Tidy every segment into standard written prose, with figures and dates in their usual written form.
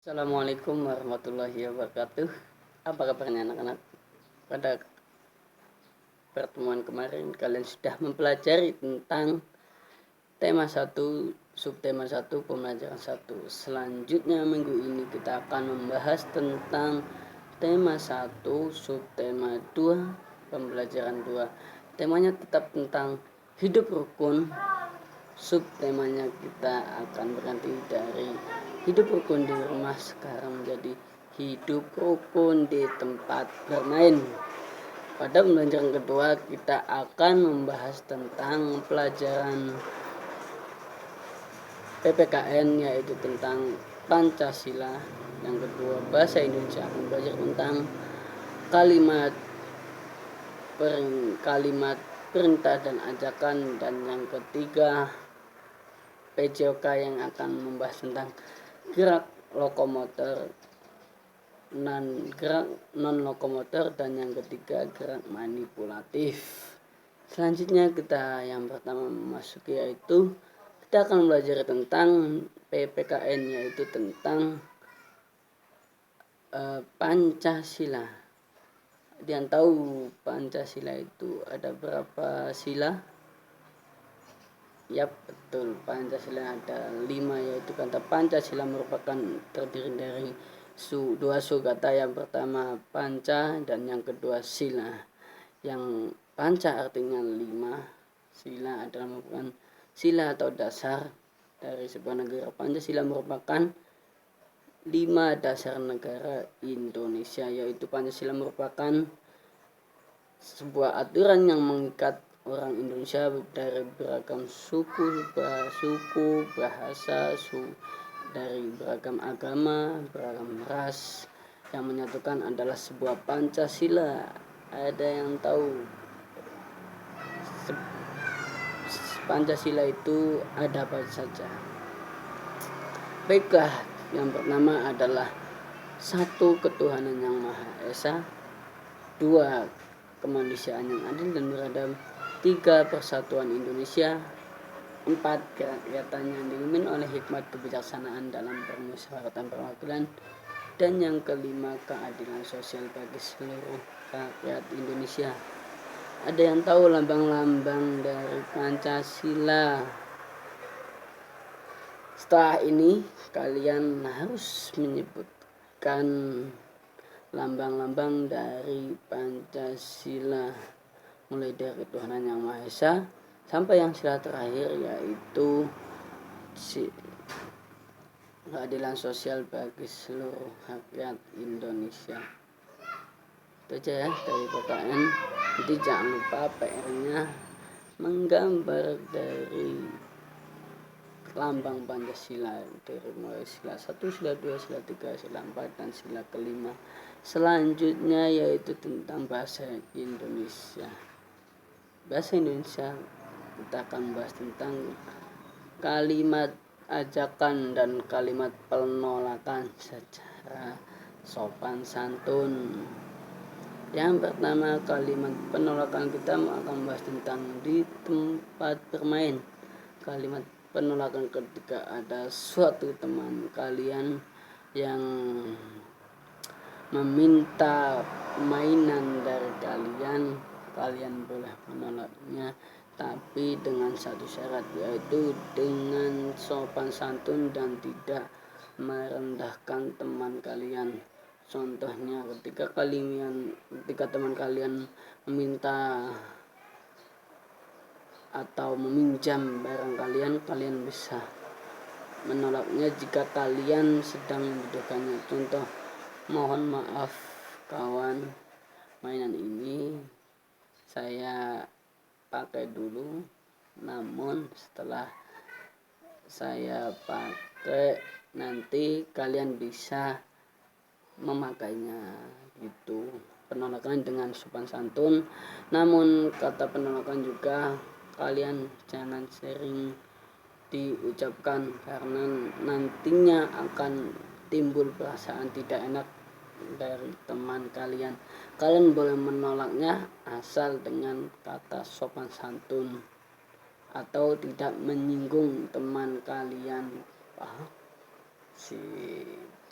Assalamualaikum warahmatullahi wabarakatuh. Apa kabarnya anak-anak? Pada pertemuan kemarin kalian sudah mempelajari tentang tema 1, subtema 1, pembelajaran 1. Selanjutnya minggu ini kita akan membahas tentang tema 1, subtema 2, pembelajaran 2. Temanya tetap tentang hidup rukun. Subtemanya kita akan berganti dari hidup rukun di rumah sekarang menjadi hidup rukun di tempat bermain. Pada pembelajaran kedua kita akan membahas tentang pelajaran PPKN, yaitu tentang Pancasila. Yang kedua bahasa Indonesia, akan belajar tentang kalimat perintah dan ajakan. Dan yang ketiga PJOK yang akan membahas tentang gerak lokomotor, gerak non lokomotor, dan yang ketiga gerak manipulatif. Selanjutnya kita yang pertama memasuki, yaitu kita akan belajar tentang PPKN, yaitu tentang Pancasila. Kalian tahu Pancasila itu ada berapa sila? Ya betul, Pancasila ada 5, yaitu kata Pancasila merupakan terdiri dari dua kata. Yang pertama panca dan yang kedua sila. Yang panca artinya 5, sila adalah merupakan sila atau dasar dari sebuah negara. Pancasila merupakan 5 dasar negara Indonesia, yaitu Pancasila merupakan sebuah aturan yang mengikat orang Indonesia dari beragam suku, bahasa, dari beragam agama, beragam ras. Yang menyatukan adalah sebuah Pancasila. Ada yang tahu Pancasila itu ada apa saja? Baiklah, yang pertama adalah 1, ketuhanan yang Maha Esa. 2, kemanusiaan yang adil dan beradab. 3, persatuan Indonesia. 4, kerakyatan yang dipimpin oleh hikmat kebijaksanaan dalam permusyawaratan perwakilan. Dan yang kelima, keadilan sosial bagi seluruh rakyat Indonesia. Ada yang tahu lambang-lambang dari Pancasila? Setelah ini kalian harus menyebutkan lambang-lambang dari Pancasila, mulai dari ketuhanan yang Maha Esa sampai yang sila terakhir, yaitu keadilan sosial bagi seluruh rakyat Indonesia. Itu aja ya dari PKN. Nanti jangan lupa PR-nya menggambar dari lambang Pancasila, dari mulai sila 1, sila 2, sila 3, sila 4, dan sila kelima. Selanjutnya yaitu tentang bahasa Indonesia. Bahasa Indonesia kita akan bahas tentang kalimat ajakan dan kalimat penolakan secara sopan santun. Yang pertama, kalimat penolakan kita akan membahas tentang di tempat bermain. Kalimat penolakan ketika ada suatu teman kalian yang meminta mainan dari kalian boleh menolaknya, tapi dengan satu syarat, yaitu dengan sopan santun dan tidak merendahkan teman kalian. Contohnya ketika teman kalian meminta atau meminjam barang kalian bisa menolaknya jika kalian sedang membutuhkannya. Contoh, mohon maaf kawan, mainan ini saya pakai dulu, namun setelah saya pakai nanti kalian bisa memakainya, gitu. Penolakan dengan sopan santun. Namun kata penolakan juga kalian jangan sering diucapkan, karena nantinya akan timbul perasaan tidak enak dari teman kalian. Kalian boleh menolaknya asal dengan kata sopan santun atau tidak menyinggung teman kalian. Paham?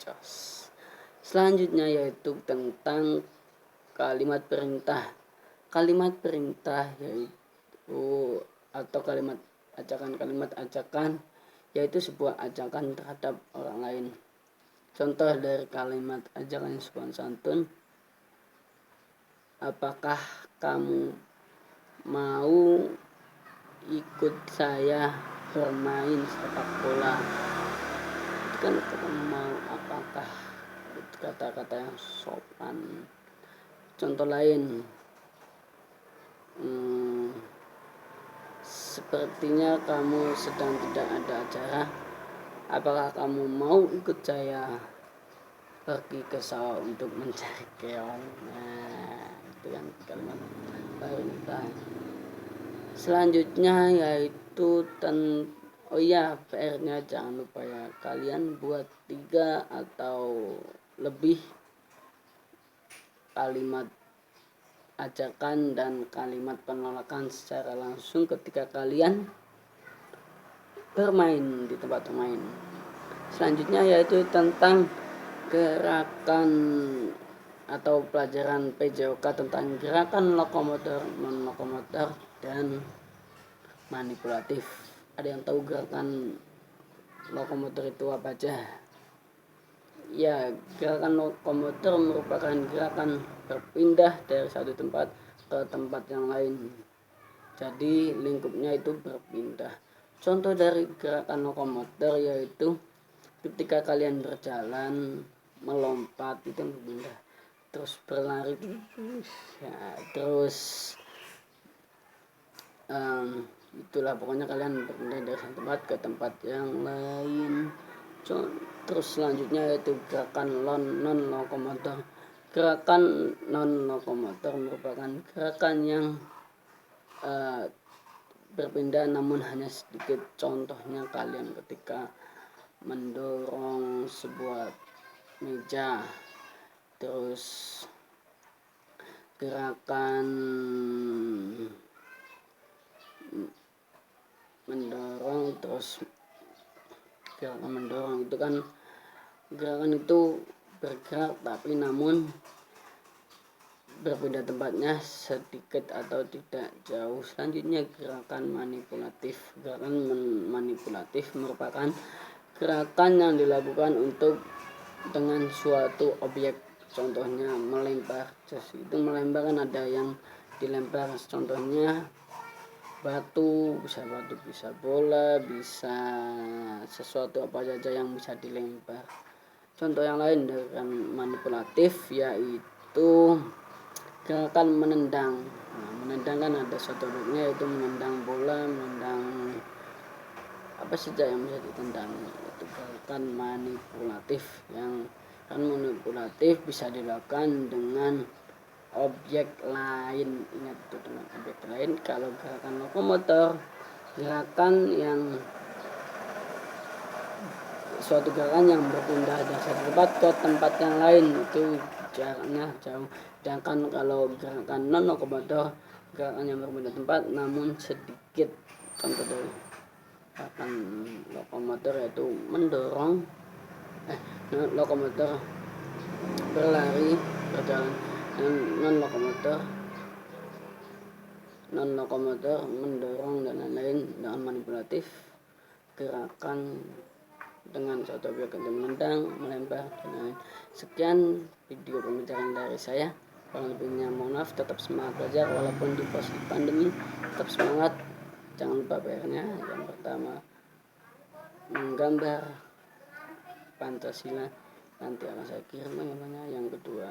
mencos. Selanjutnya yaitu tentang kalimat perintah. Kalimat perintah yaitu atau kalimat ajakan yaitu sebuah ajakan terhadap orang lain. Contoh dari kalimat ajakan sopan santun, apakah kamu mau ikut saya bermain sepak bola? Itu kan kamu mau, apakah, itu kata-kata yang sopan. Contoh lain, sepertinya kamu sedang tidak ada acara, apakah kamu mau ikut saya pergi ke sawah untuk mencari keong? Nah, itu kan kalimat perintah. Selanjutnya yaitu PR-nya jangan lupa ya, kalian buat 3 atau lebih kalimat ajakan dan kalimat penolakan secara langsung ketika kalian bermain di tempat bermain. Selanjutnya yaitu tentang gerakan atau pelajaran PJOK tentang gerakan lokomotor, non-lokomotor, dan manipulatif. Ada yang tahu gerakan lokomotor itu apa aja? Ya, gerakan lokomotor merupakan gerakan berpindah dari satu tempat ke tempat yang lain. Jadi lingkupnya itu berpindah. Contoh dari gerakan lokomotor yaitu ketika kalian berjalan, melompat itu berpindah. Terus berlari, ya, terus itulah pokoknya kalian berpindah dari satu tempat ke tempat yang lain. Terus selanjutnya yaitu gerakan non lokomotor. Gerakan non lokomotor merupakan gerakan yang berpindah namun hanya sedikit. Contohnya kalian ketika mendorong sebuah meja, terus gerakan mendorong, terus gerakan mendorong itu kan gerakan itu bergerak tapi namun berpindah tempatnya sedikit atau tidak jauh. Selanjutnya gerakan manipulatif. Gerakan manipulatif merupakan gerakan yang dilakukan untuk dengan suatu objek. Contohnya melempar. Itu melempar kan ada yang dilempar, contohnya batu, bisa bola, bisa sesuatu apa saja yang bisa dilempar. Contoh yang lain dengan manipulatif yaitu gerakan menendang. Nah, menendang kan ada suatu objeknya yaitu menendang bola, menendang apa saja yang bisa ditendang. Itu gerakan manipulatif. Yang kan manipulatif bisa dilakukan dengan objek lain. Ingat itu, dengan objek lain. Kalau gerakan lokomotor, gerakan yang suatu gerakan yang berpindah dari satu tempat ke tempat yang lain, itu jaraknya jauh. Sedangkan kalau gerakan non lokomotor, gerakan yang berpindah tempat namun sedikit. Contoh dari gerakan lokomotor yaitu mendorong lokomotor berlari, berjalan. Non lokomotor mendorong dan lain-lain. Dengan manipulatif, gerakan dengan suatu objek yang menendang, melempar, dan lain-lain. Sekian video pembicaraan dari saya. Kalau lebihnya mohon maaf. Tetap semangat belajar walaupun di posisi pandemi. Tetap semangat. Jangan lupa PR-nya. Yang pertama menggambar Pancasila, nanti akan saya kirim namanya. Yang kedua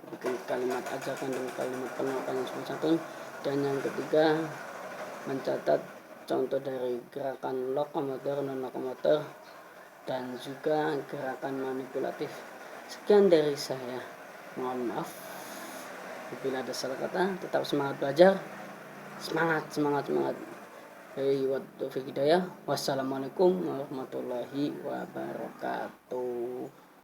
bikin kalimat ajakan dan kalimat penolakan yang santun. Dan yang ketiga mencatat contoh dari gerakan lokomotor, non lokomotor, dan juga gerakan manipulatif. Sekian dari saya, mohon maaf bila ada salah kata. Tetap semangat belajar, semangat. Wassalamualaikum warahmatullahi wabarakatuh.